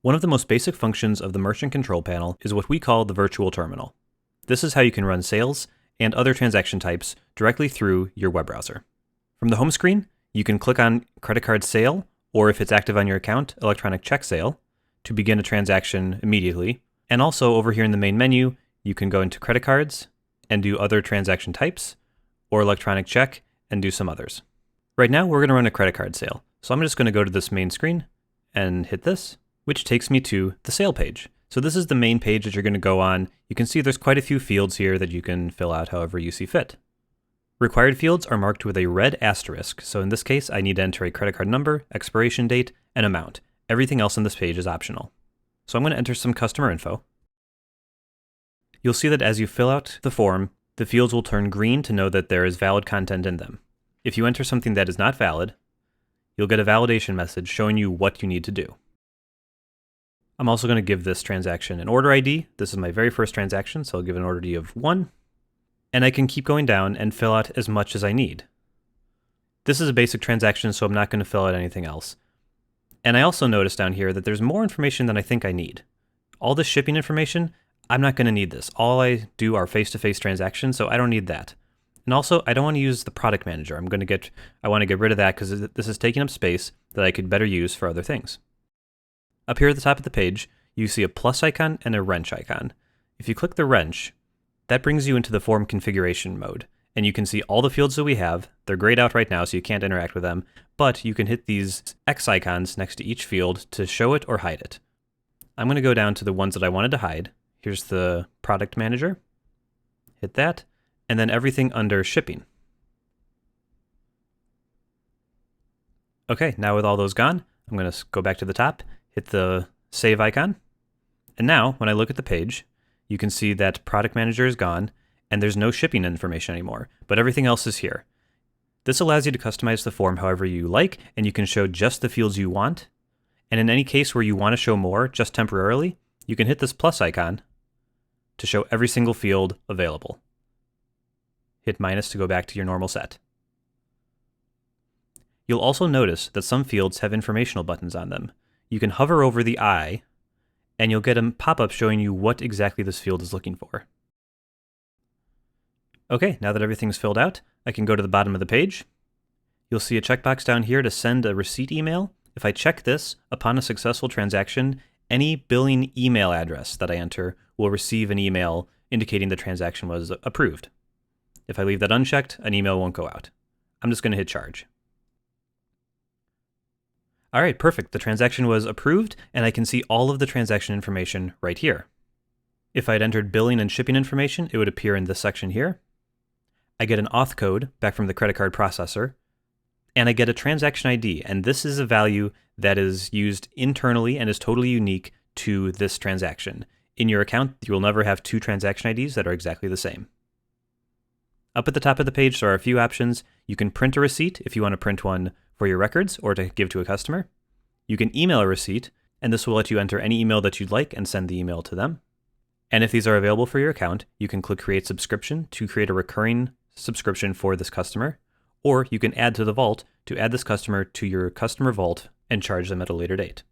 One of the most basic functions of the merchant control panel is what we call the virtual terminal. This is how you can run sales and other transaction types directly through your web browser. From the home screen, you can click on credit card sale, or if it's active on your account, electronic check sale, to begin a transaction immediately. And also over here in the main menu, you can go into credit cards and do other transaction types, or electronic check and do some others. Right now, we're going to run a credit card sale. So I'm just going to go to this main screen and hit this, which takes me to the sale page. So this is the main page that you're going to go on. You can see there's quite a few fields here that you can fill out however you see fit. Required fields are marked with a red asterisk. So in this case, I need to enter a credit card number, expiration date, and amount. Everything else on this page is optional. So I'm going to enter some customer info. You'll see that as you fill out the form, the fields will turn green to know that there is valid content in them. If you enter something that is not valid, you'll get a validation message showing you what you need to do. I'm also going to give this transaction an order ID. This is my very first transaction, so I'll give an order ID of 1. And I can keep going down and fill out as much as I need. This is a basic transaction, so I'm not going to fill out anything else. And I also notice down here that there's more information than I think I need. All this shipping information, I'm not going to need this. All I do are face-to-face transactions, so I don't need that. And also, I don't want to use the product manager. I want to get rid of that because this is taking up space that I could better use for other things. Up here at the top of the page, you see a plus icon and a wrench icon. If you click the wrench, that brings you into the form configuration mode. And you can see all the fields that we have. They're grayed out right now, so you can't interact with them. But you can hit these X icons next to each field to show it or hide it. I'm going to go down to the ones that I wanted to hide. Here's the product manager. Hit that. And then everything under shipping. Okay, now with all those gone, I'm going to go back to the top, hit the save icon. And now, when I look at the page, you can see that product manager is gone and there's no shipping information anymore, but everything else is here. This allows you to customize the form however you like, and you can show just the fields you want. And in any case where you want to show more just temporarily, you can hit this plus icon to show every single field available. Hit minus to go back to your normal set. You'll also notice that some fields have informational buttons on them. You can hover over the eye, and you'll get a pop-up showing you what exactly this field is looking for. Okay, now that everything's filled out, I can go to the bottom of the page. You'll see a checkbox down here to send a receipt email. If I check this, upon a successful transaction, any billing email address that I enter will receive an email indicating the transaction was approved. If I leave that unchecked, an email won't go out. I'm just going to hit charge. All right, perfect. The transaction was approved, and I can see all of the transaction information right here. If I'd entered billing and shipping information, it would appear in this section here. I get an auth code back from the credit card processor, and I get a transaction ID, and this is a value that is used internally and is totally unique to this transaction. In your account, you will never have two transaction IDs that are exactly the same. Up at the top of the page, there are a few options. You can print a receipt if you want to print one for your records or to give to a customer. You can email a receipt, and this will let you enter any email that you'd like and send the email to them. And if these are available for your account, you can click Create Subscription to create a recurring subscription for this customer, or you can add to the vault to add this customer to your customer vault and charge them at a later date.